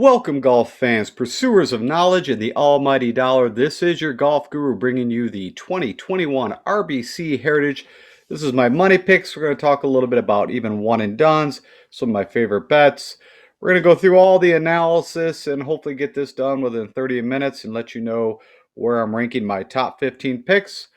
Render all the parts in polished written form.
Welcome, golf fans, pursuers of knowledge and the almighty dollar. This is your golf guru bringing you the 2021 RBC Heritage. This is my money picks. We're going to talk a little bit about even one and dones, some of my favorite bets. We're going to go through all the analysis and hopefully get this done within 30 minutes and let you know where I'm ranking my top 15 picks.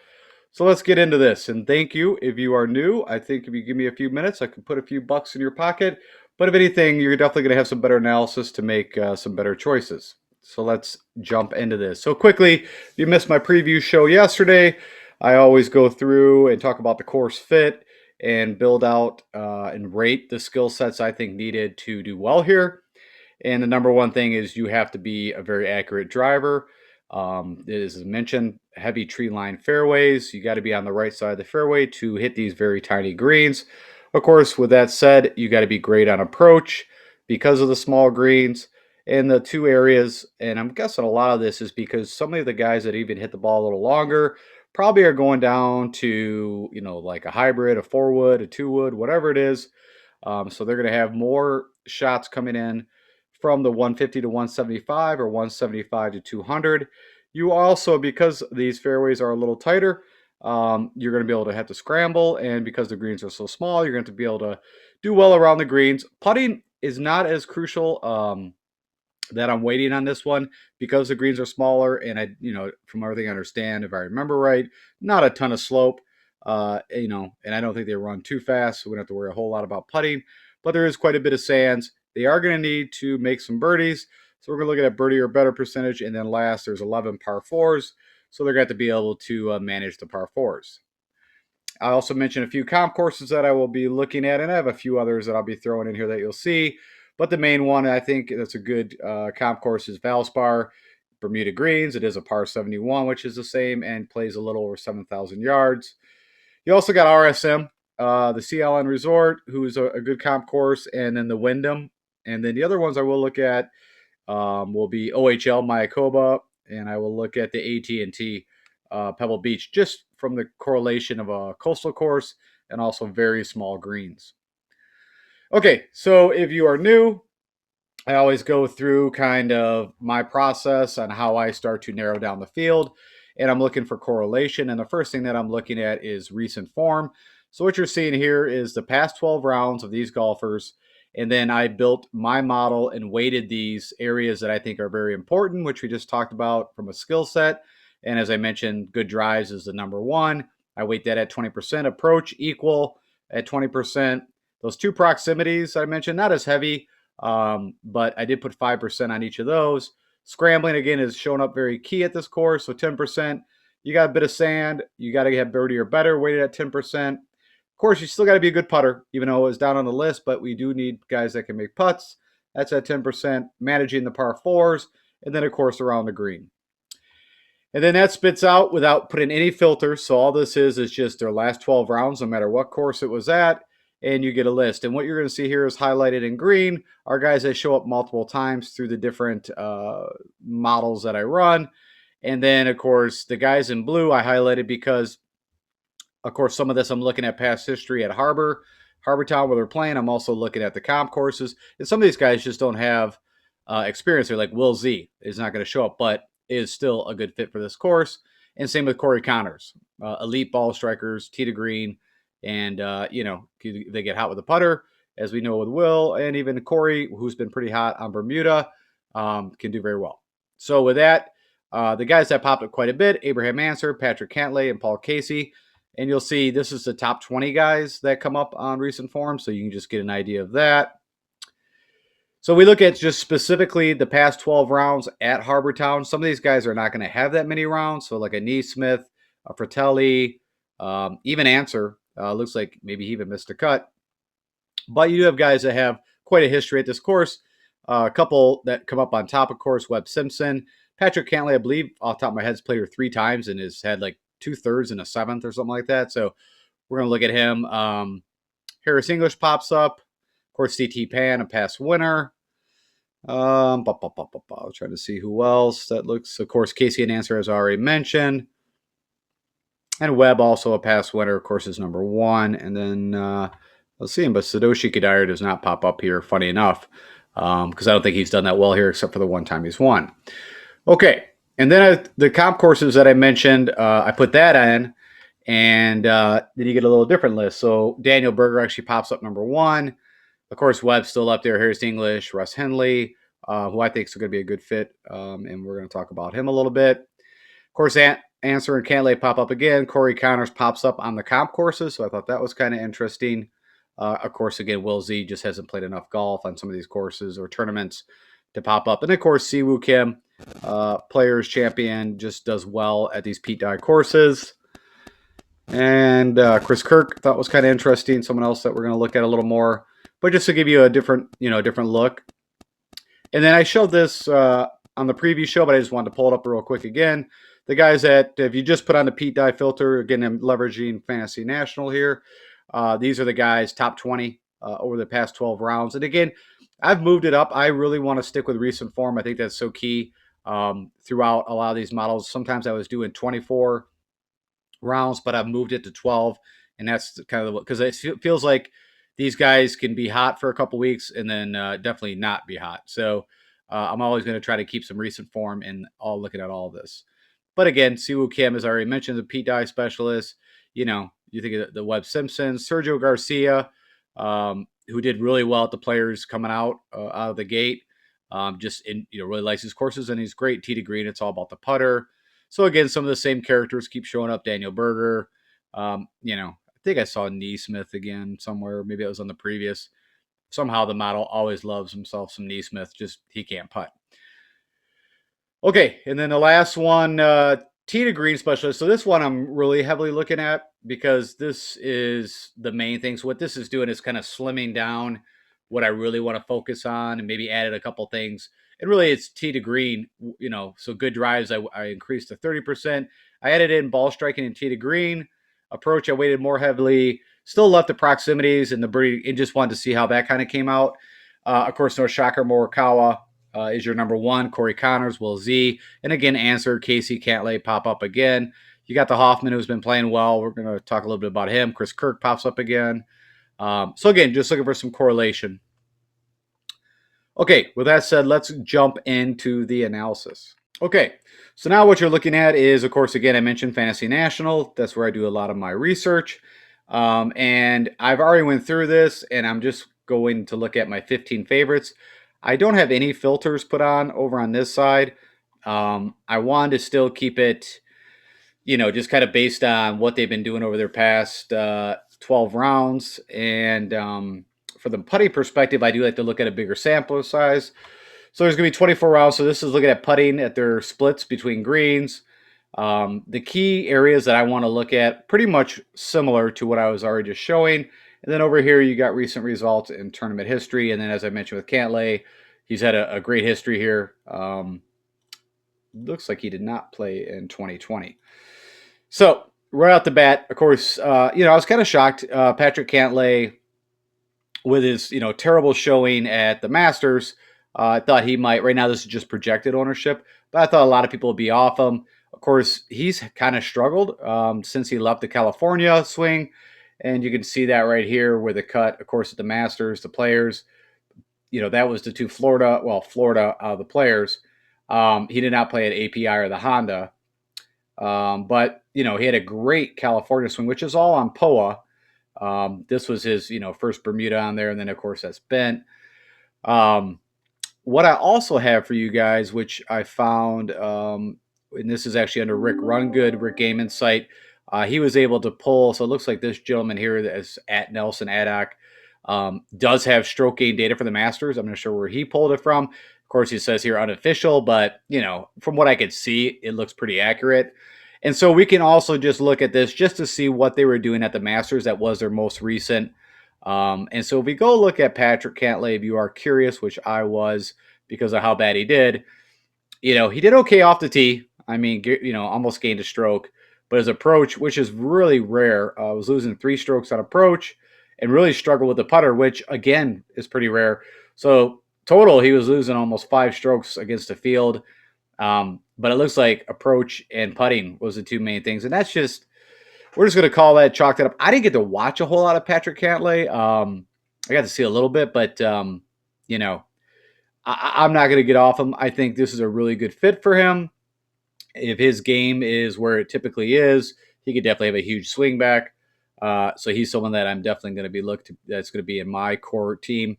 So let's get into this. And thank you if you are new. I think if you give me a few minutes, I can put a few bucks in your pocket. But if anything, you're definitely going to have some better analysis to make some better choices. So let's jump into this. So quickly, if you missed my preview show yesterday, I always go through and talk about the course fit and build out and rate the skill sets I think needed to do well here. And the number one thing is you have to be a very accurate driver. As mentioned, heavy tree line fairways. You got to be on the right side of the fairway to hit these very tiny greens. Of course, with that said, you got to be great on approach because of the small greens and the two areas. And I'm guessing a lot of this is because some of the guys that even hit the ball a little longer probably are going down to, like a hybrid, a 4-wood, a 2-wood, whatever it is. So they're going to have more shots coming in from the 150 to 175 or 175 to 200. You also, because these fairways are a little tighter, you're going to be able to have to scramble, and because the greens are so small, you're going to be able to do well around the greens. Putting is not as crucial that I'm waiting on this one because the greens are smaller, and from everything I understand, if I remember right, not a ton of slope, and I don't think they run too fast, so we don't have to worry a whole lot about putting, but there is quite a bit of sands. They are going to need to make some birdies, so we're going to look at a birdie or better percentage, and then last, there's 11 par 4s, so they're going to have to be able to manage the par 4s. I also mentioned a few comp courses that I will be looking at, and I have a few others that I'll be throwing in here that you'll see. But the main one, I think that's a good comp course, is Valspar, Bermuda Greens. It is a par 71, which is the same, and plays a little over 7,000 yards. You also got RSM, the CLN Resort, who's a good comp course, and then the Wyndham. And then the other ones I will look at will be OHL Mayakoba, and I will look at the AT&T Pebble Beach, just from the correlation of a coastal course and also very small greens. Okay, so if you are new, I always go through kind of my process on how I start to narrow down the field, and I'm looking for correlation. And the first thing that I'm looking at is recent form. So what you're seeing here is the past 12 rounds of these golfers, and then I built my model and weighted these areas that I think are very important, which we just talked about from a skill set. And as I mentioned, good drives is the number one. I weight that at 20%, approach equal at 20%. Those two proximities I mentioned, not as heavy, but I did put 5% on each of those. Scrambling, again, is showing up very key at this course, so 10%. You got a bit of sand. You got to have birdie or better, weighted at 10%. Of course, you still got to be a good putter, even though it was down on the list, but we do need guys that can make putts. That's at 10%, managing the par 4s, and then, of course, around the green. And then that spits out without putting any filters. So all this is just their last 12 rounds, no matter what course it was at, and you get a list. And what you're going to see here is highlighted in green are guys that show up multiple times through the different models that I run. And then, of course, the guys in blue I highlighted because, of course, some of this I'm looking at past history at Harbortown where they're playing. I'm also looking at the comp courses. And some of these guys just don't have experience. They're like Will Z is not going to show up, but is still a good fit for this course. And same with Corey Connors, elite ball strikers, tee to green. And, they get hot with the putter, as we know with Will. And even Corey, who's been pretty hot on Bermuda, can do very well. So with that, the guys that popped up quite a bit, Abraham Ancer, Patrick Cantlay, and Paul Casey. And you'll see this is the top 20 guys that come up on recent form, so you can just get an idea of that. So we look at just specifically the past 12 rounds at Harbortown. Some of these guys are not going to have that many rounds. So like a Neesmith, a Fratelli, even Ancer. Looks like maybe he even missed a cut. But you do have guys that have quite a history at this course. A couple that come up on top, of course, Webb Simpson. Patrick Cantlay, I believe, off the top of my head, has played her 3 times and has had like 2/3 and a 7th or something like that. So we're going to look at him. Harris English pops up. Of course, CT Pan, a past winner. I'm trying to see who else that looks. Of course, Casey and Ancer, as I already mentioned. And Webb, also a past winner, of course, is number 1. And then let's see him, but Sadoshi Kadire does not pop up here, funny enough. because I don't think he's done that well here except for the one time he's won. Okay, and then the comp courses that I mentioned, I put that in, and then you get a little different list. So Daniel Berger actually pops up number 1. Of course, Webb's still up there. Harris English, Russ Henley, who I think is going to be a good fit, and we're going to talk about him a little bit. Of course, Answer and Cantlay pop up again. Corey Connors pops up on the comp courses, so I thought that was kind of interesting. Of course, again, Will Z just hasn't played enough golf on some of these courses or tournaments to pop up. And of course, Siwoo Kim, Players Champion, just does well at these Pete Dye courses. And Chris Kirk thought was kind of interesting. Someone else that we're going to look at a little more, but just to give you a different look. And then I showed this on the preview show, but I just wanted to pull it up real quick again. The guys that, if you just put on the Pete Dye filter, again, I'm leveraging Fantasy National here. These are the guys, top 20 over the past 12 rounds. And again, I've moved it up. I really want to stick with recent form. I think that's so key throughout a lot of these models. Sometimes I was doing 24 rounds, but I've moved it to 12. And that's kind of because it feels like these guys can be hot for a couple weeks and then definitely not be hot. So I'm always going to try to keep some recent form and all looking at all of this. But again, Siwoo Kim, as I already mentioned, the Pete Dye specialist. You think of the Webb Simpsons, Sergio Garcia, who did really well at the Players coming out of the gate. Really likes his courses, and he's great tee to green. It's all about the putter. So again, some of the same characters keep showing up. Daniel Berger, I think I saw Neesmith again somewhere. Maybe it was on the previous. Somehow the model always loves himself some Neesmith. Just he can't putt. Okay, and then the last one, tee to green specialist. So this one I'm really heavily looking at because this is the main thing. So what this is doing is kind of slimming down what I really want to focus on and maybe added a couple things. And really it's tee to green, so good drives I increased to 30%. I added in ball striking and tee to green. Approach I weighted more heavily. Still left the proximities and the birdie and just wanted to see how that kind of came out. Of course, no shocker, Morikawa is your number 1. Corey Connors, Will Z. And again, Answer, Casey Cantlay pop up again. You got the Hoffman who's been playing well. We're going to talk a little bit about him. Chris Kirk pops up again. So again, just looking for some correlation. Okay, with that said, let's jump into the analysis. Okay, so now what you're looking at is, of course, again, I mentioned Fantasy National. That's where I do a lot of my research. And I've already went through this, and I'm just going to look at my 15 favorites. I don't have any filters put on over on this side. I wanted to still keep it, just kind of based on what they've been doing over their past 12 rounds. And for the putting perspective, I do like to look at a bigger sample size. So there's going to be 24 rounds. So this is looking at putting at their splits between greens. The key areas that I want to look at, pretty much similar to what I was already just showing. And then over here, you got recent results in tournament history. And then as I mentioned with Cantlay, he's had a great history here. Looks like he did not play in 2020. So right out the bat, of course, I was kind of shocked. Patrick Cantlay, with his, terrible showing at the Masters, I thought he might, right now this is just projected ownership, but I thought a lot of people would be off him. Of course, he's kind of struggled since he left the California swing. And you can see that right here where the cut, of course, at the Masters, the Players, that was the two Florida out of the Players. He did not play at API or the Honda. But, he had a great California swing, which is all on POA. This was his, first Bermuda on there. And then, of course, that's bent. What I also have for you guys, which I found, and this is actually under Rick Rungood, Rick Game Insight, he was able to pull, so it looks like this gentleman here that is at Nelson Addock does have stroke gain data for the Masters. I'm not sure where he pulled it from. Of course, he says here unofficial, but, from what I could see, it looks pretty accurate. And so we can also just look at this just to see what they were doing at the Masters. That was their most recent. And so if we go look at Patrick Cantlay, if you are curious, which I was because of how bad he did, he did okay off the tee. I mean, almost gained a stroke. But his approach, which is really rare, was losing 3 strokes on approach and really struggled with the putter, which, again, is pretty rare. So total, he was losing almost 5 strokes against the field. But it looks like approach and putting was the 2 main things. And that's just, we're just going to call that, chalk that up. I didn't get to watch a whole lot of Patrick Cantlay. I got to see a little bit, but, I'm not going to get off him. I think this is a really good fit for him. If his game is where it typically is, he could definitely have a huge swing back. So he's someone that I'm definitely going to be that's going to be in my core team.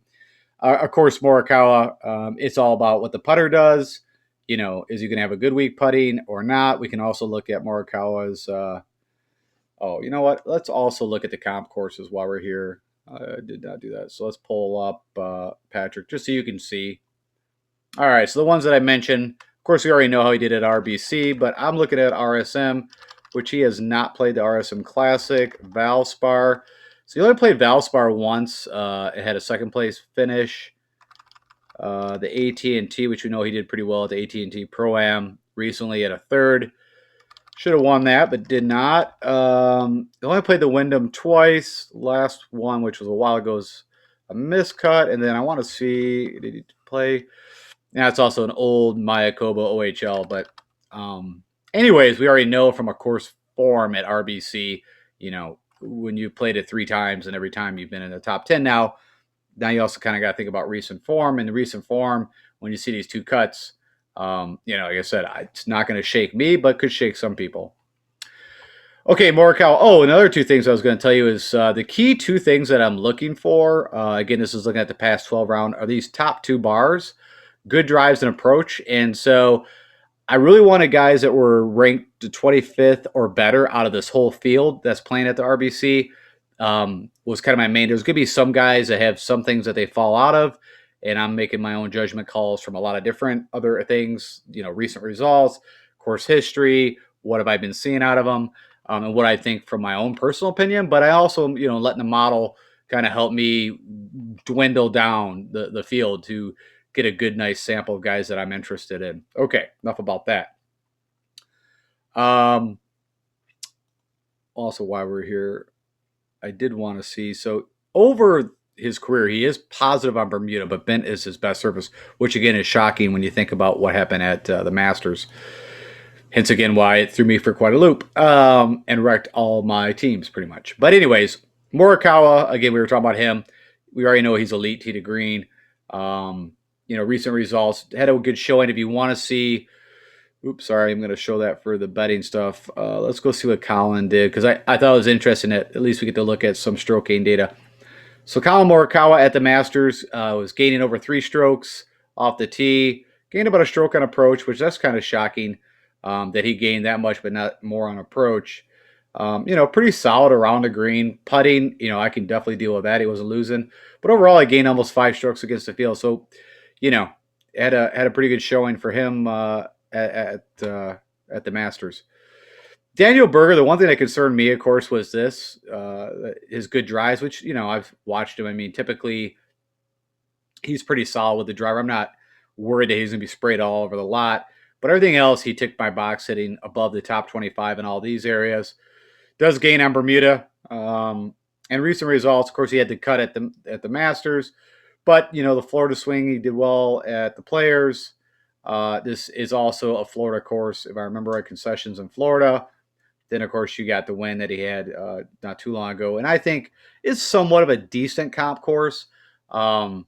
Of course, Morikawa, it's all about what the putter does. Is he going to have a good week putting or not? We can also look at Morikawa's. You know what? Let's also look at the comp courses while we're here. I did not do that. So let's pull up Patrick just so you can see. All right, so the ones that I mentioned, of course, we already know how he did at RBC, but I'm looking at RSM, which he has not played the RSM Classic, Valspar. So he only played Valspar once. It had a second place finish. The AT&T, which we know he did pretty well at the AT&T Pro-Am recently at a third. Should have won that, but did not. He only played the Wyndham twice. Last one, which was a while ago, was a miscut. And then I want to see, did he play? Yeah, it's also an old Mayakoba OHL. But anyways, we already know from a course form at RBC, when you played it 3 times and every time you've been in the top 10 now you also kind of got to think about recent form. In the recent form, when you see these 2 cuts, like I said, it's not going to shake me, but could shake some people. Okay, Morikawa. Oh, another 2 things I was going to tell you is the key 2 things that I'm looking for. Again, this is looking at the past 12 round. Are these top 2 bars, good drives and approach? And so I really wanted guys that were ranked to 25th or better out of this whole field that's playing at the RBC. Was kind of my main. There's going to be some guys that have some things that they fall out of, and I'm making my own judgment calls from a lot of different other things, recent results, course history, what have I been seeing out of them, and what I think from my own personal opinion. But I also, letting the model kind of help me dwindle down the field to get a good, nice sample of guys that I'm interested in. Okay, enough about that. Also, while we're here, I did want to see. So over his career, he is positive on Bermuda, but bent is his best surface, which again is shocking when you think about what happened at the Masters. Hence again why it threw me for quite a loop and wrecked all my teams pretty much. But anyways, Morikawa, again, we were talking about him. We already know he's elite tee to green. Recent results, had a good showing. If you want to see, sorry, I'm going to show that for the betting stuff. Let's go see what Colin did, because I thought it was interesting that at least we get to look at some stroke gain data. So Colin Morikawa at the Masters was gaining over 3 strokes off the tee, gained about a stroke on approach, which that's kind of shocking that he gained that much, but not more on approach. Pretty solid around the green. Putting, I can definitely deal with that. He wasn't losing. But overall, he gained almost 5 strokes against the field. So, had a pretty good showing for him at the Masters. Daniel Berger, the one thing that concerned me, of course, was this, his good drives, which, I've watched him. I mean, typically he's pretty solid with the driver. I'm not worried that he's going to be sprayed all over the lot. But everything else, he ticked my box, hitting above the top 25 in all these areas. Does gain on Bermuda. And recent results, of course, he had to cut at the Masters. But, the Florida swing, he did well at the Players. This is also a Florida course, if I remember right, concessions in Florida. Then, of course, you got the win that he had not too long ago. And I think it's somewhat of a decent comp course. From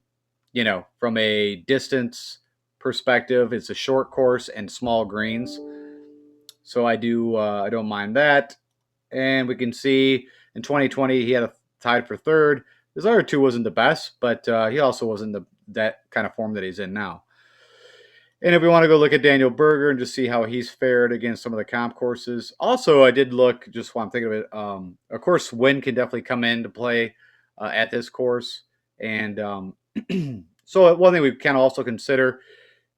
a distance perspective, it's a short course and small greens. So I don't mind that. And we can see in 2020, he had a tied for 3rd. His other 2 wasn't the best, but he also wasn't that kind of form that he's in now. And if we want to go look at Daniel Berger and just see how he's fared against some of the comp courses. Also, I did look, just while I'm thinking of it, of course, wind can definitely come into play at this course. And so one thing we can also consider,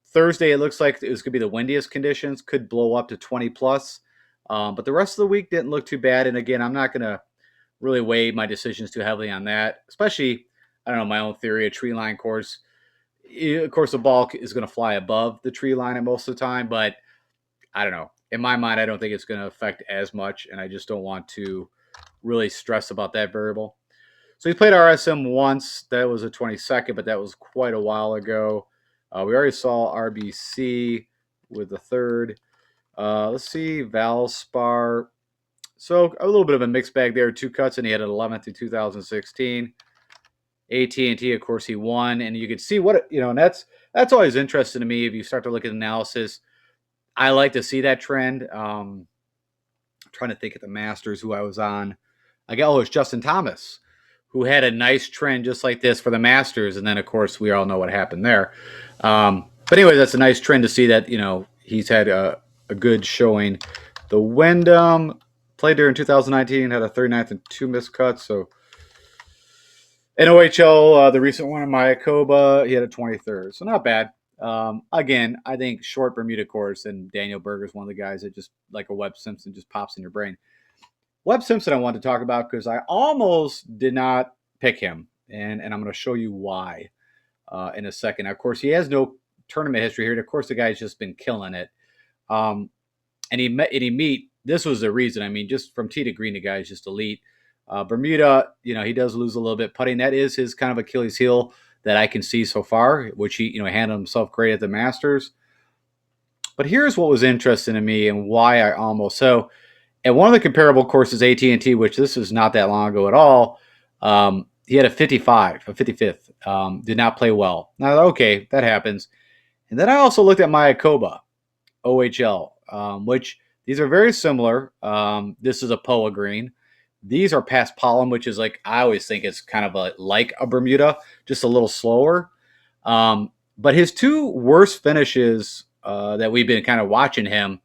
Thursday, it looks like it was going to be the windiest conditions, could blow up to 20 plus. But the rest of the week didn't look too bad. And again, I'm not going to really weigh my decisions too heavily on that, especially, I don't know, my own theory, a tree line course. Of course, the ball is going to fly above the tree line at most of the time, but I don't know. In my mind, I don't think it's going to affect as much, and I just don't want to really stress about that variable. So he played RSM once. That was a 22nd, but that was quite a while ago. We already saw RBC with the 3rd. Let's see, Valspar. So a little bit of a mixed bag there. 2 cuts, and he had an 11th in 2016. AT&T, of course, he won, and you could see what and that's that's always interesting to me. If you start to look at analysis, I like to see that trend. Trying to think of the Masters who I was on. It's Justin Thomas, who had a nice trend just like this for the Masters, and then of course we all know what happened there. But anyway, that's a nice trend to see that he's had a good showing. The Wyndham played there in 2019, had a 39th and 2 missed cuts. So in OHL, the recent one in Mayakoba, he had a 23rd, so not bad. Again, I think short Bermuda course, and Daniel Berger is one of the guys that just like a Webb Simpson just pops in your brain. Webb Simpson I wanted to talk about because I almost did not pick him, and I'm going to show you why in a second. Of course, he has no tournament history here. And of course, the guy's just been killing it. This was the reason. I mean, just from tee to green, the guy's just elite. Bermuda, he does lose a little bit putting. That is his kind of Achilles heel that I can see so far, which he, handled himself great at the Masters. But here's what was interesting to me and why I almost at one of the comparable courses, AT&T, which this was not that long ago at all, he had a 55th. Did not play well. Now, okay, that happens. And then I also looked at Mayakoba, OHL, which these are very similar. This is a POA green. These are past Pollen, which is like, I always think it's kind of like a Bermuda, just a little slower. But his two worst finishes that we've been kind of watching him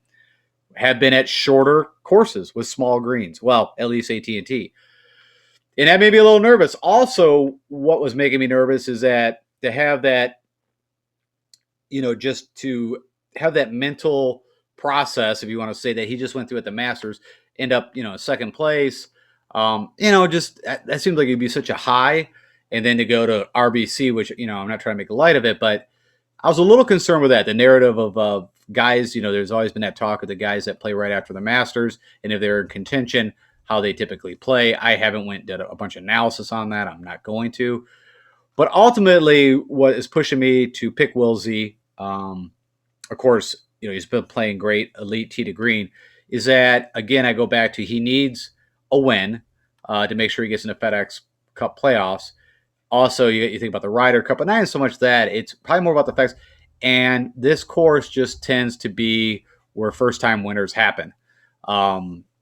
have been at shorter courses with small greens. Well, at least AT&T. And that made me a little nervous. Also, what was making me nervous is that to have that, just to have that mental process, if you want to say that he just went through at the Masters, end up, second place. Just that seems like it'd be such a high. And then to go to RBC, which, I'm not trying to make light of it, but I was a little concerned with that. The narrative of guys, there's always been that talk of the guys that play right after the Masters, and if they're in contention, how they typically play. I haven't went and did a bunch of analysis on that. I'm not going to. But ultimately, what is pushing me to pick Wilsey, of course, he's been playing great, elite tee to green, is that, again, I go back to he needs a win to make sure he gets into FedEx Cup playoffs. Also, you think about the Ryder Cup, but not even so much that. It's probably more about the facts. And this course just tends to be where first-time winners happen.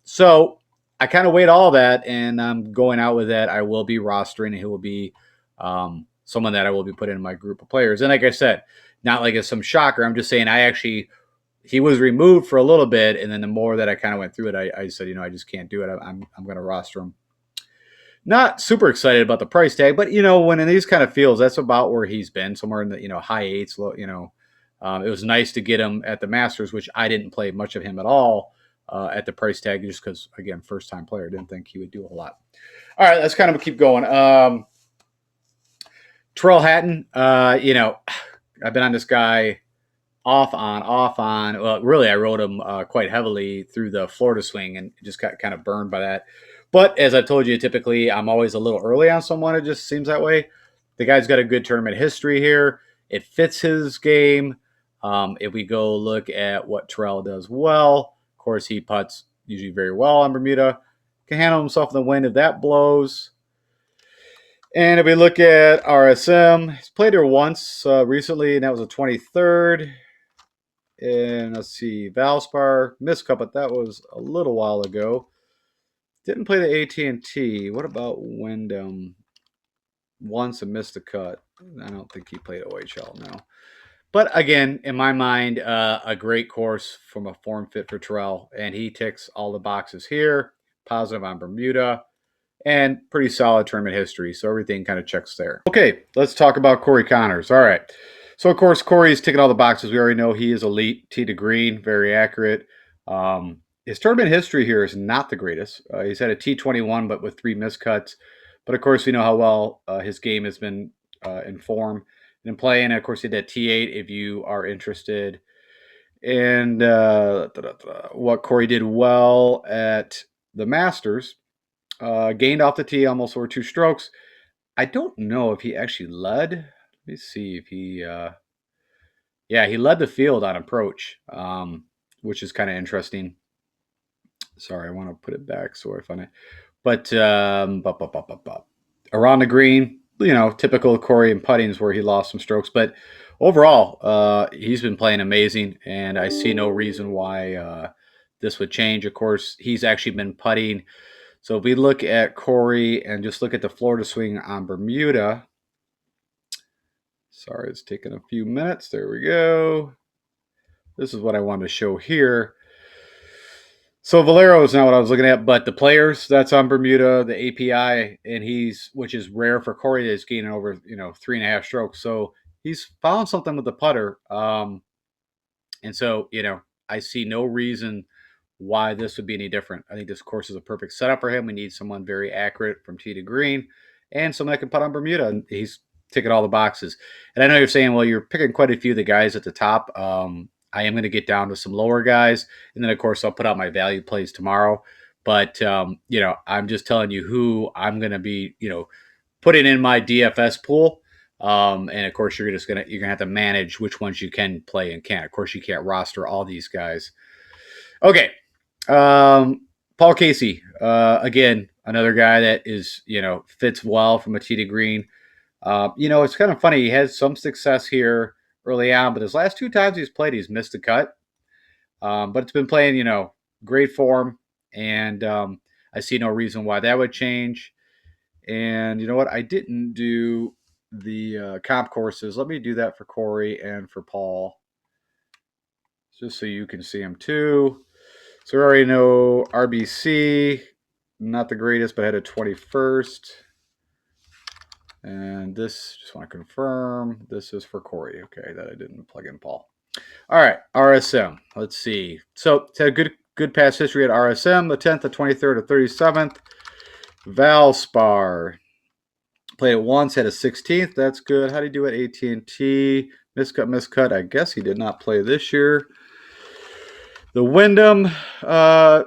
So I kind of weighed all that, and I'm going out with that. I will be rostering, and he will be someone that I will be putting in my group of players. And like I said, not like it's some shocker. I'm just saying he was removed for a little bit, and then the more that I kind of went through it, I said, I just can't do it. I'm going to roster him. Not super excited about the price tag, but when in these kind of fields, that's about where he's been, somewhere in the high eights. It was nice to get him at the Masters, which I didn't play much of him at all at the price tag, just because, again, first time player, didn't think he would do a lot. All right, let's kind of keep going. Terrell Hatton, I've been on this guy off on. Well, really, I rode him quite heavily through the Florida swing and just got kind of burned by that. But as I told you, typically I'm always a little early on someone. It just seems that way. The guy's got a good tournament history here. It fits his game. If we go look at what Terrell does well, of course, he putts usually very well on Bermuda. Can handle himself in the wind if that blows. And if we look at RSM, he's played there once recently, and that was a 23rd. And let's see, Valspar, missed cut, but that was a little while ago. Didn't play the AT&T. What about Wyndham? Once and missed a cut. I don't think he played OHL, no. But again, in my mind, a great course from a form fit for Terrell. And he ticks all the boxes here. Positive on Bermuda. And pretty solid tournament history. So everything kind of checks there. Okay, let's talk about Corey Connors. All right. So, of course, Corey's ticking all the boxes. We already know he is elite, tee to green, very accurate. His tournament history here is not the greatest. He's had a T21, but with 3 miscuts. But, of course, we know how well his game has been in form and in play. And, of course, he had that T8 if you are interested. And what Corey did well at the Masters, gained off the tee almost over 2 strokes. I don't know if he actually led. Let me see if he... he led the field on approach, which is kind of interesting. Sorry, I want to put it back so I find it. But around the green, typical Corey and putting is where he lost some strokes. But overall, he's been playing amazing, and I see no reason why this would change. Of course, he's actually been putting. So if we look at Corey and just look at the Florida swing on Bermuda, sorry, it's taking a few minutes. There we go. This is what I wanted to show here. So Valero is not what I was looking at, but the players that's on Bermuda, the API, and which is rare for Corey, is gaining over 3.5 strokes. So he's found something with the putter, and so I see no reason why this would be any different. I think this course is a perfect setup for him. We need someone very accurate from tee to green, and someone that can putt on Bermuda, and he's ticking all the boxes. And I know you're saying, well, you're picking quite a few of the guys at the top. I am going to get down to some lower guys, and then of course I'll put out my value plays tomorrow. But I'm just telling you who I'm going to be, putting in my DFS pool. And of course you're gonna have to manage which ones you can play and can't. Of course you can't roster all these guys. Okay, Paul Casey, again, another guy that is fits well from a tee to green. It's kind of funny. He had some success here early on, but his last 2 times he's played, he's missed a cut. But it's been playing, great form, and I see no reason why that would change. And you know what? I didn't do the comp courses. Let me do that for Corey and for Paul, just so you can see them too. So we already know RBC, not the greatest, but had a 21st. And this, just want to confirm, this is for Corey. Okay, that I didn't plug in Paul. All right, RSM. Let's see. So it's had a good past history at RSM, the 10th, the 23rd, the 37th. Valspar. Played it once, had a 16th. That's good. How do you do at AT&T? Miscut. I guess he did not play this year. The Wyndham, a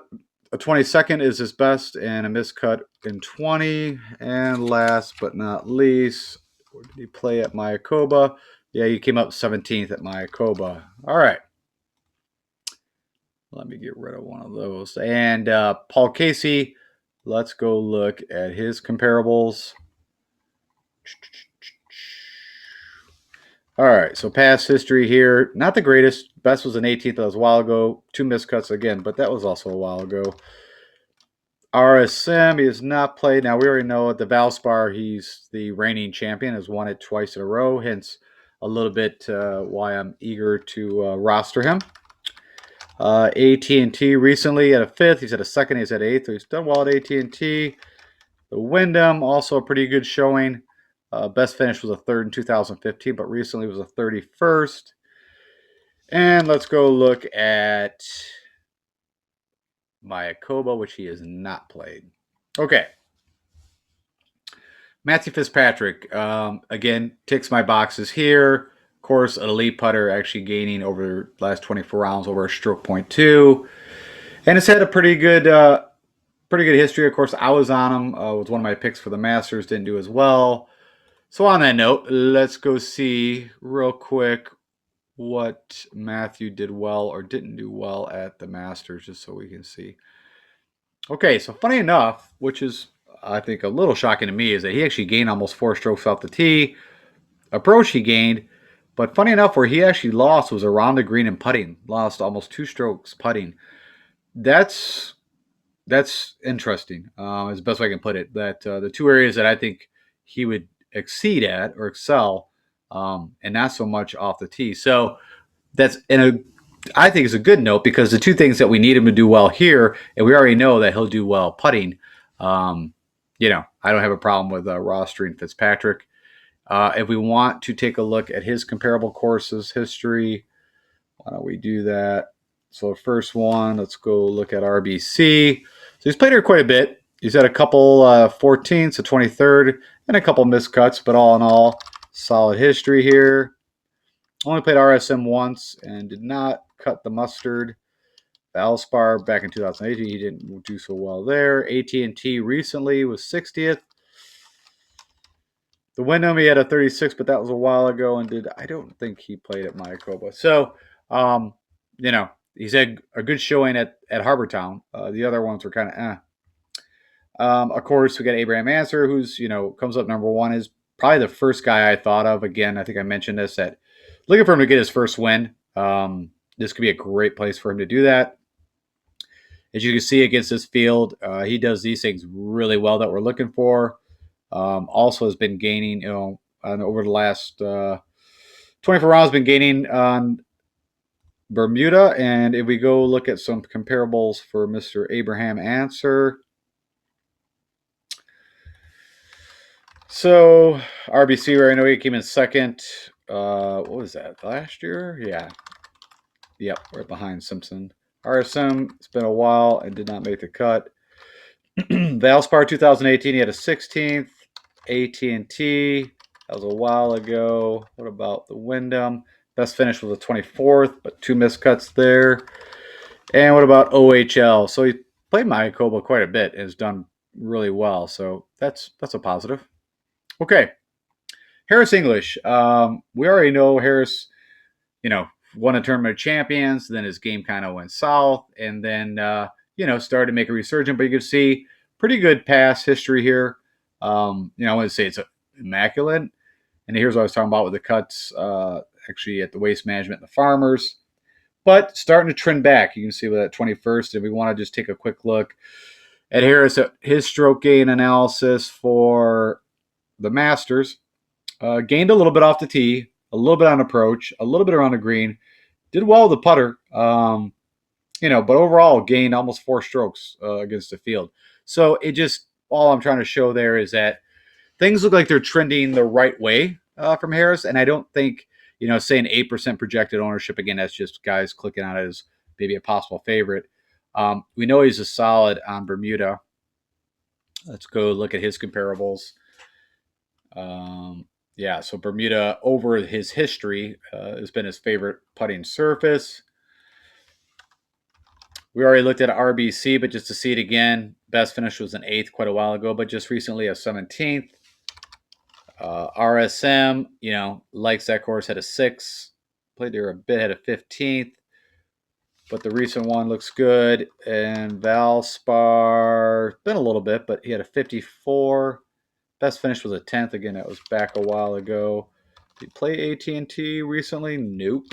22nd is his best, and a miscut in 20. And last but not least, where did he play at Mayakoba? Yeah, he came up 17th at Mayakoba. All right. Let me get rid of one of those. And Paul Casey, let's go look at his comparables. All right, so past history here, not the greatest. Best was an 18th, that was a while ago. 2 miscuts again, but that was also a while ago. RSM, he has not played. Now, we already know at the Valspar, he's the reigning champion, has won it twice in a row, hence a little bit why I'm eager to roster him. AT&T recently at a 5th. He's at a 2nd. He's at 8th. So he's done well at AT&T. The Wyndham, also a pretty good showing. Best finish was a 3rd in 2015, but recently was a 31st. And let's go look at Mayakoba, which he has not played. Okay. Matthew Fitzpatrick, again, ticks my boxes here. Of course, an elite putter, actually gaining over the last 24 rounds over a stroke .2. And it's had a pretty good history. Of course, I was on him. Was one of my picks for the Masters. Didn't do as well. So on that note, let's go see real quick what Matthew did well or didn't do well at the Masters, just so we can see. Okay, so funny enough, which is, I think, a little shocking to me, is that he actually gained almost 4 strokes off the tee. Approach he gained, but funny enough, where he actually lost was around the green and putting. Lost almost 2 strokes putting. That's interesting, is the best way I can put it. That the 2 areas that I think he would exceed at or excel, and not so much off the tee. So that's I think it's a good note, because the 2 things that we need him to do well here, and we already know that he'll do well putting. I don't have a problem with rostering Fitzpatrick. If we want to take a look at his comparable courses history, why don't we do that? So first one, let's go look at RBC. So he's played here quite a bit. He's had a couple 14th, a 23rd, and a couple miscuts, but all in all, solid history here. Only played RSM once and did not cut the mustard. Valspar back in 2018, he didn't do so well there. AT&T recently was 60th. The Wyndham, he had a 36, but that was a while ago, and I don't think he played at Mayakoba. So, he's had a good showing at Harbortown. The other ones were kind of Of course, we got Abraham Answer, who's, comes up number 1, is probably the first guy I thought of. Again, I think I mentioned this, that Looking for him to get his first win. This could be a great place for him to do that. As you can see against this field, he does these things really well that we're looking for. Also has been gaining, over the last 24 rounds, been gaining on Bermuda. And if we go look at some comparables for Mr. Abraham Answer. So RBC right now, he came in second. What was that, last year? Yeah. Yep, right behind Simpson. RSM, it's been a while and did not make the cut. Valspar 2018, he had a 16th. AT&T, that was a while ago. What about the Wyndham? Best finish was the 24th, but 2 missed cuts there. And what about OHL? So he played Mayakoba quite a bit and has done really well. So that's a positive. Okay. Harris English. We already know Harris, won a tournament of champions. Then his game kind of went south. And then, started to make a resurgence. But you can see pretty good past history here. I wouldn't say it's immaculate. And here's what I was talking about with the cuts, actually at the Waste Management and the Farmers. But starting to trend back. You can see with that 21st. If we want to just take a quick look at Harris, his stroke gain analysis for the Masters. Gained a little bit off the tee, a little bit on approach, a little bit around the green. Did well with the putter, but overall gained almost 4 strokes against the field. So it just, all I'm trying to show there is that things look like they're trending the right way from Harris. And I don't think, say an 8% projected ownership, again, that's just guys clicking on it as maybe a possible favorite. We know he's a solid on Bermuda. Let's go look at his comparables. So Bermuda over his history has been his favorite putting surface. We already looked at RBC, but just to see it again, best finish was an 8th quite a while ago, but just recently a 17th. RSM, likes that course, had a 6. Played there a bit, had a 15th. But the recent one looks good. And Valspar, been a little bit, but he had a 54. Best finish was a 10th. Again, that was back a while ago. Did he play AT&T recently? Nope.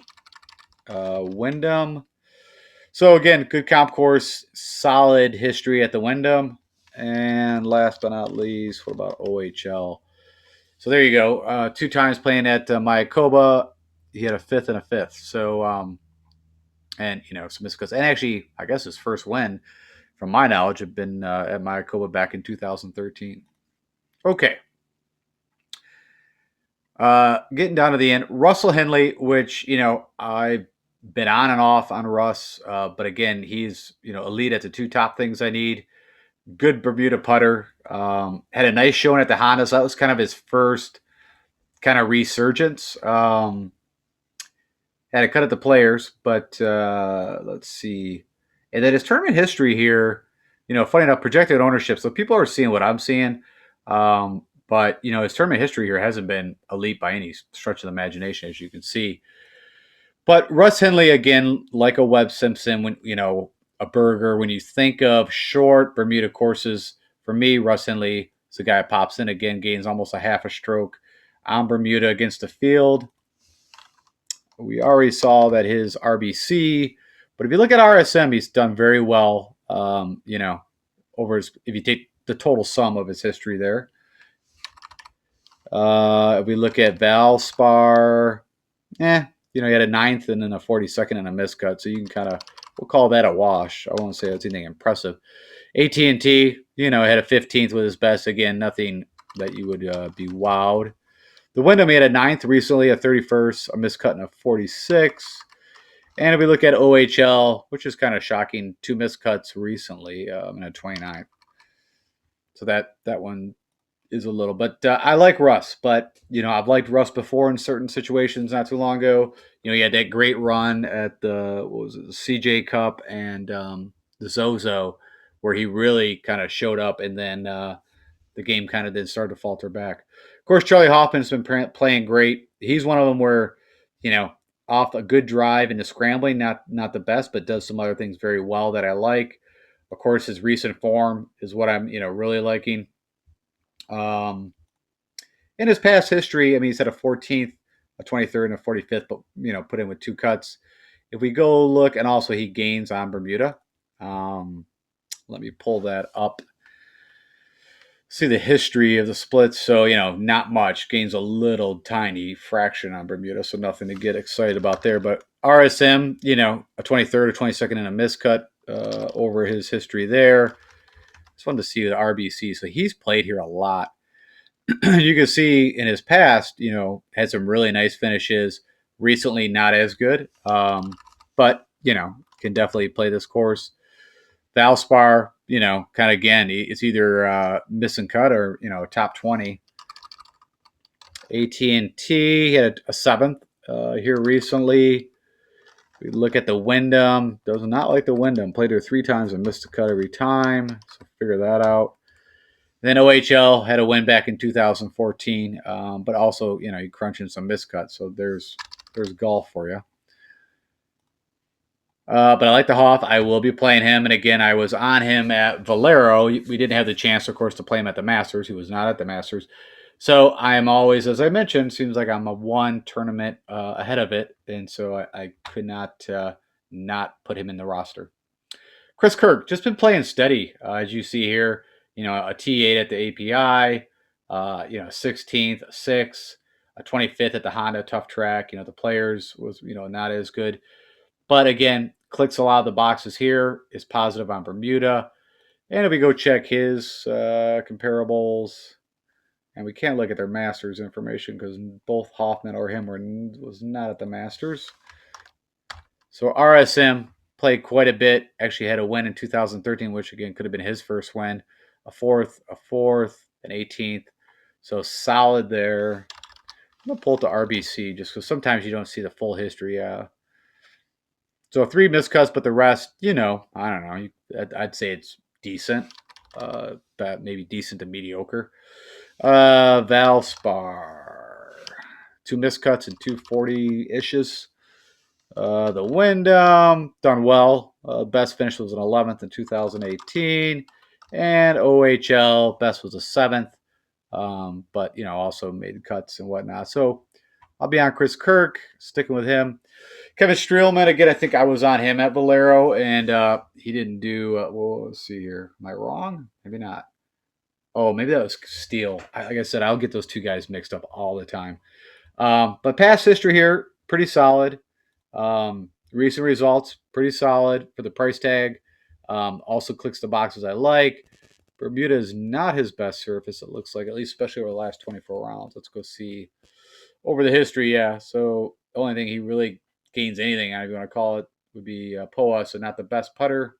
Wyndham. So again, good comp course, solid history at the Wyndham. And last but not least, what about OHL? So there you go. 2 times playing at Mayakoba. He had a 5th and a 5th. So, some missed cuts. And actually, I guess his first win, from my knowledge, had been at Mayakoba back in 2013. Okay. Getting down to the end, Russell Henley, which, I've been on and off on Russ. But again, he's, elite at the 2 top things I need. Good Bermuda putter. Had a nice showing at the Honda. So that was kind of his first kind of resurgence. Had a cut at the Players, but let's see. And then his tournament history here, funny enough, projected ownership. So people are seeing what I'm seeing. But, his tournament history here hasn't been elite by any stretch of the imagination, as you can see. But Russ Henley, again, like a Webb Simpson, when, a Berger, when you think of short Bermuda courses, for me, Russ Henley is the guy that pops in again, gains almost a half a stroke on Bermuda against the field. We already saw that his RBC, but if you look at RSM, he's done very well, over his, if you take the total sum of his history there. If we look at Valspar, he had a 9th and then a 42nd and a miscut, so you can we'll call that a wash. I won't say that's anything impressive. AT&T, had a 15th with his best. Again, nothing that you would be wowed. The Wyndham, he had a 9th recently, a 31st, a miscut, and a 46. And if we look at OHL, which is kind of shocking, 2 miscuts recently, and a 29th. So that one is a little, but I like Russ, but I've liked Russ before in certain situations not too long ago. He had that great run at the CJ Cup and the Zozo, where he really kind of showed up, and then the game kind of then started to falter back. Of course, Charlie Hoffman's been playing great. He's one of them where, off a good drive into scrambling, not the best, but does some other things very well that I like. Of course, his recent form is what I'm, really liking. In his past history, he's had a 14th a 23rd and a 45th, but put in with 2 cuts. If we go look, and also he gains on Bermuda. Let me pull that up. See the history of the splits. So, not much. Gains a little tiny fraction on Bermuda, so nothing to get excited about there. But RSM, a 23rd or 22nd and a miscut over his history there. It's fun to see the RBC. So he's played here a lot. You can see in his past, had some really nice finishes. Recently, not as good, but can definitely play this course. Valspar, kind of again, it's either missing cut or top 20. AT&T had a 7th here recently. We look at the Wyndham. Does not like the Wyndham. Played her 3 times and missed a cut every time. So figure that out. Then OHL had a win back in 2014, but also you crunching some miscuts. So there's golf for you. But I like the Hoff. I will be playing him. And again, I was on him at Valero. We didn't have the chance, of course, to play him at the Masters. He was not at the Masters. So I am always, as I mentioned, seems like I'm a 1 tournament ahead of it. And so I could not put him in the roster. Chris Kirk, just been playing steady, as you see here. A T8 at the API, 16th, a 6, a 25th at the Honda Tough Track. The Players was, not as good. But again, clicks a lot of the boxes here, is positive on Bermuda. And if we go check his comparables, and we can't look at their Masters information because both Hoffman or him was not at the Masters. So RSM played quite a bit. Actually had a win in 2013, which again could have been his first win. A 4th, an 18th. So solid there. I'm going to pull it to RBC just because sometimes you don't see the full history. So 3 miscuts, but the rest, I don't know. I'd say it's decent. But maybe decent to mediocre. Valspar. 2 miscuts and 240-ishes. The Wyndham, done well. Best finish was an 11th in 2018. And OHL, best was a 7th. But, also made cuts and whatnot. So I'll be on Chris Kirk, sticking with him. Kevin Streelman, again, I think I was on him at Valero, and he didn't do, well, let's see here. Am I wrong? Maybe not. Oh, maybe that was Steele. Like I said, I'll get those 2 guys mixed up all the time. But past history here, pretty solid. Recent results, pretty solid for the price tag. Also clicks the boxes I like. Bermuda is not his best surface, it looks like, at least especially over the last 24 rounds. Let's go see over the history, yeah. So the only thing he really gains anything out of, if you want to call it, would be POA, so not the best putter.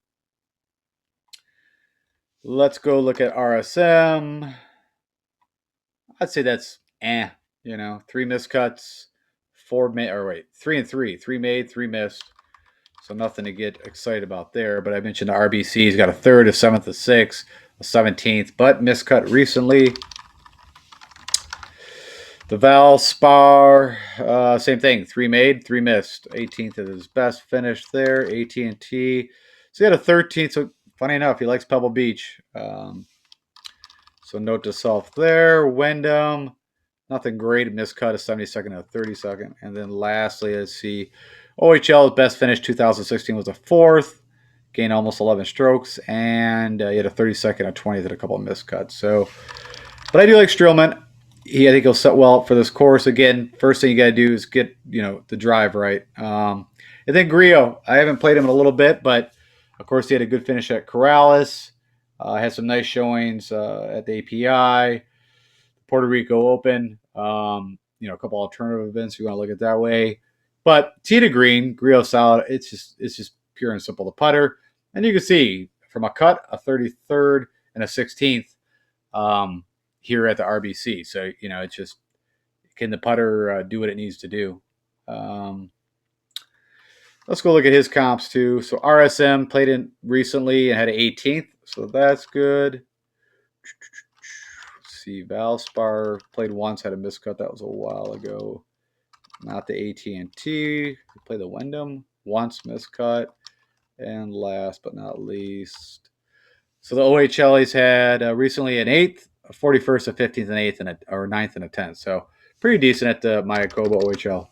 Let's go look at RSM. I'd say that's 3 miscuts, 3 and 3. 3 made, 3 missed. So nothing to get excited about there. But I mentioned the RBC. He's got a 3rd, a 7th, a 6th, a 17th, but miscut recently. The Valspar, same thing. 3 made, 3 missed. 18th is his best finish there. AT&T. So he had a 13th. So funny enough, he likes Pebble Beach. So note to self there. Wyndham, nothing great. Miscut a 72nd and a 32nd. And then lastly, let's see. OHL's best finish 2016 was a 4th. Gained almost 11 strokes. And he had a 32nd, a 20th, and a couple of miscuts. So, but I do like Streelman. I think he'll set well up for this course. Again, first thing you got to do is get, the drive right. And then Grillo. I haven't played him in a little bit, but of course he had a good finish at Corrales. Had some nice showings at the API, Puerto Rico Open. A couple alternative events if you want to look at it that way. But tee to green, Grillo solid. It's just pure and simple. The putter, and you can see from a cut, a 33rd and a 16th. Here at the RBC. So, it's just, can the putter do what it needs to do? Let's go look at his comps too. So RSM played in recently and had an 18th. So that's good. Let's see, Valspar played once, had a miscut. That was a while ago. Not the AT&T. Played the Wyndham once, miscut. And last but not least, so the OHL he's had recently an 8th, a 41st, a 15th, and 8th, or 9th and a 10th. So pretty decent at the Mayakoba OHL.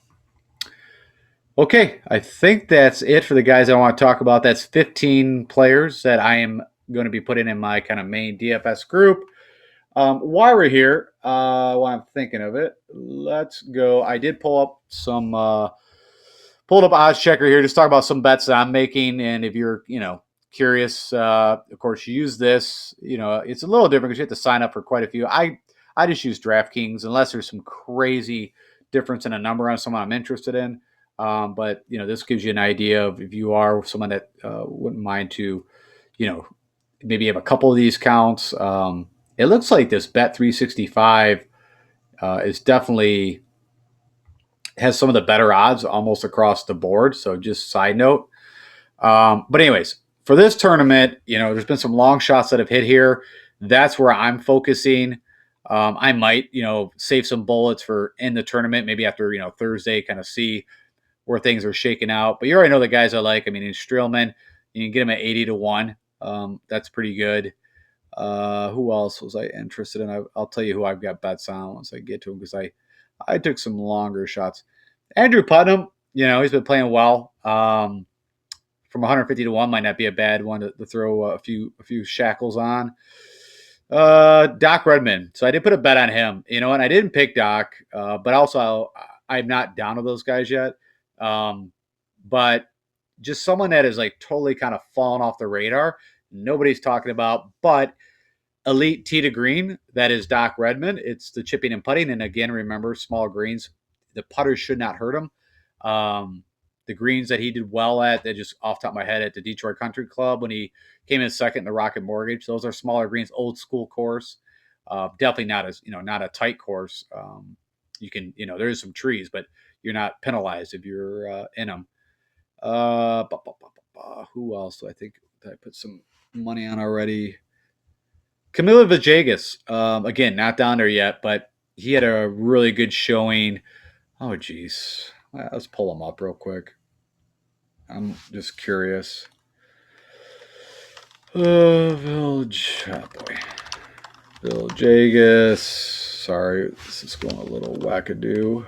Okay, I think that's it for the guys I want to talk about. That's 15 players that I am going to be putting in my kind of main DFS group. While we're here, while I'm thinking of it, let's go. I did pull up some, pulled up Odds Checker here, just talk about some bets that I'm making. And if you're, curious, of course, you use this. It's a little different because you have to sign up for quite a few. I just use DraftKings unless there's some crazy difference in a number on someone I'm interested in. But this gives you an idea of if you are someone that wouldn't mind to, maybe have a couple of these counts. It looks like this Bet 365 is definitely has some of the better odds almost across the board. So just side note. But anyways, for this tournament, there's been some long shots that have hit here. That's where I'm focusing. I might, save some bullets for in the tournament, maybe after, Thursday, kind of see where things are shaking out. But you already know the guys I like. I mean, in Streelman, you can get him at 80-1. That's pretty good. Who else was I interested in? I'll tell you who I've got bets on once I get to him because I took some longer shots. Andrew Putnam, he's been playing well. From 150-1 might not be a bad one to throw a few shackles on. Doc Redman. So I did put a bet on him. And I didn't pick Doc, but also I'm not down to those guys yet. But just someone that is like totally kind of fallen off the radar. Nobody's talking about, but elite tee to green. That is Doc Redman. It's the chipping and putting. And again, remember, small greens. The putters should not hurt him. The greens that he did well at, that just off the top of my head at the Detroit Country Club when he came in second in the Rocket Mortgage. Those are smaller greens, old school course. Definitely not as not a tight course. You can there is some trees, but you're not penalized if you're in them. Who else do I think that I put some money on already? Camilo Villegas. Again, not down there yet, but he had a really good showing. Oh, geez. Let's pull him up real quick. I'm just curious. Villegas. Sorry, this is going a little wackadoo.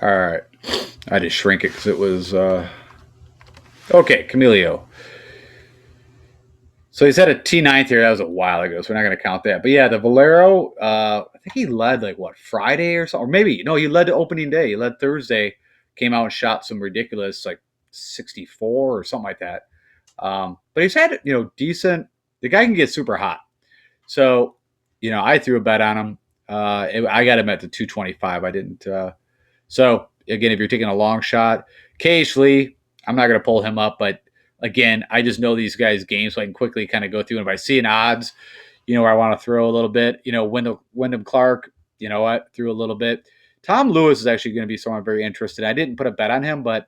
All right. I just shrink it because it was... Okay, Camilo. So he's had a T9th here. That was a while ago, so we're not going to count that. But yeah, the Valero, I think he led Friday or something. Or maybe, no, he led to opening day. He led Thursday, came out and shot some ridiculous, 64 or something like that. But he's had, decent. The guy can get super hot. So, I threw a bet on him. I got him at the 225. I didn't. So, again, if you're taking a long shot, occasionally, I'm not going to pull him up, but again, I just know these guys' games, so I can quickly kind of go through. And if I see an odds, where I want to throw a little bit, Wyndham Clark, threw a little bit. Tom Lewis is actually going to be someone I'm very interested in. I didn't put a bet on him, but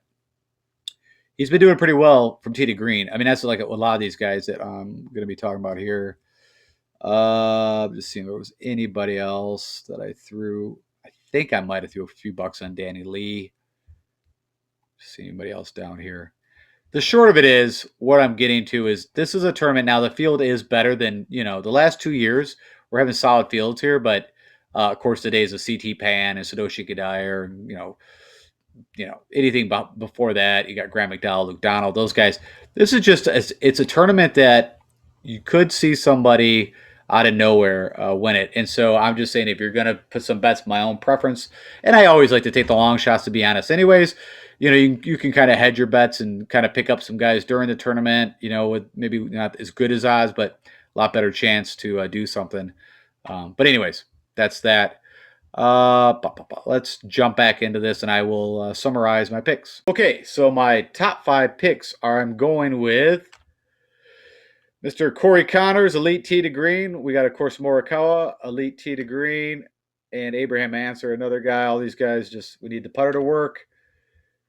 he's been doing pretty well from tee to green. I mean, that's like a lot of these guys that I'm going to be talking about here. Just seeing if there was anybody else that I threw. I think I might have threw a few bucks on Danny Lee. See anybody else down here. The short of it is, what I'm getting to is this is a tournament. Now, the field is better than, the last 2 years. We're having solid fields here, but, of course, the days of CT Pan and Sadoshi Kadire, and, anything before that, you got Graham McDowell, Luke Donald, those guys. This is just, it's a tournament that you could see somebody out of nowhere win it. And so I'm just saying, if you're going to put some bets, my own preference, and I always like to take the long shots, to be honest anyways, you can kind of hedge your bets and kind of pick up some guys during the tournament, with maybe not as good as odds, but a lot better chance to do something. But anyways, that's that. Let's jump back into this and I will summarize my picks. Okay, so my top 5 picks are, I'm going with Mr. Corey Connors, elite tee to green. We got, of course, Morikawa, elite tee to green, and Abraham Ancer, another guy. All these guys, we need the putter to work.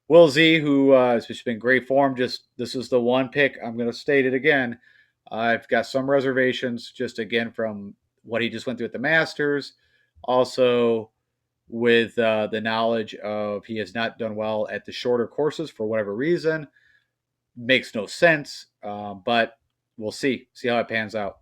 Will Z, who has just been great form. This is the one pick. I'm going to state it again. I've got some reservations, just again from what he just went through at the Masters. Also, with the knowledge of he has not done well at the shorter courses for whatever reason. Makes no sense, but we'll see how it pans out.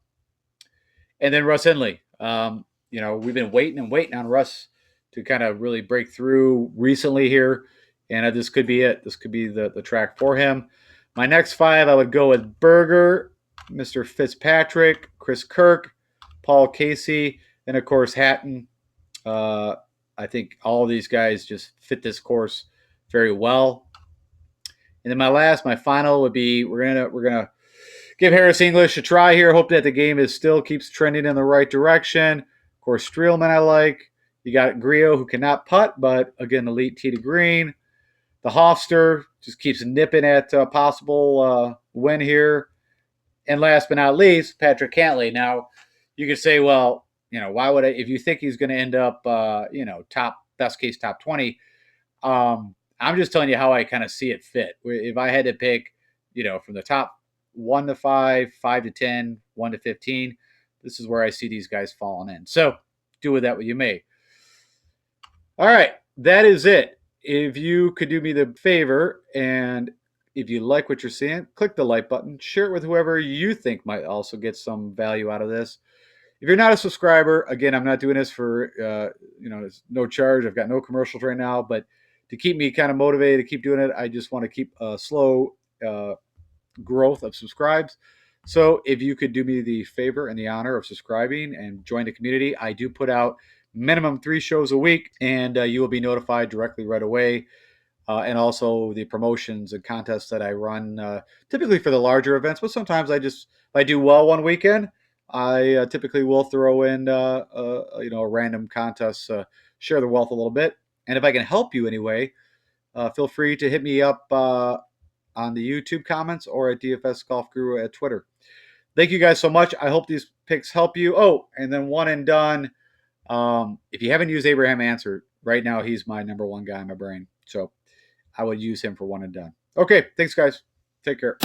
And then Russ Henley. We've been waiting on Russ to kind of really break through recently here. And this could be it. This could be the track for him. My next 5, I would go with Berger, Mr. Fitzpatrick, Chris Kirk, Paul Casey, and of course Hatton. I think all of these guys just fit this course very well. And then my final would be we're gonna give Harris English a try here. Hope that the game still keeps trending in the right direction. Of course, Streelman I like. You got Griot, who cannot putt, but again, elite tee to green. The Hofster just keeps nipping at possible win here. And last but not least, Patrick Cantlay. Now, you could say, well, why would I? If you think he's going to end up, best case top 20, I'm just telling you how I kind of see it fit. If I had to pick, from the top 1 to 5, 5 to 10, 1 to 15, this is where I see these guys falling in. So do with that what you may. All right, that is it. If you could do me the favor, and if you like what you're seeing, click the like button, share it with whoever you think might also get some value out of this. If you're not a subscriber, again, I'm not doing this for, there's no charge. I've got no commercials right now, but to keep me kind of motivated to keep doing it, I just want to keep a slow growth of subscribes. So if you could do me the favor and the honor of subscribing and join the community, I do put out minimum 3 shows a week, and you will be notified directly right away. And also the promotions and contests that I run, typically for the larger events. But sometimes if I do well one weekend, I typically will throw in a random contest, share the wealth a little bit. And if I can help you anyway, feel free to hit me up on the YouTube comments or at DFS Golf Guru at Twitter. Thank you guys so much. I hope these picks help you. Oh, and then one and done. If you haven't used Abraham Answer, right now he's my number 1 guy in my brain. So I would use him for one and done. Okay, thanks guys. Take care.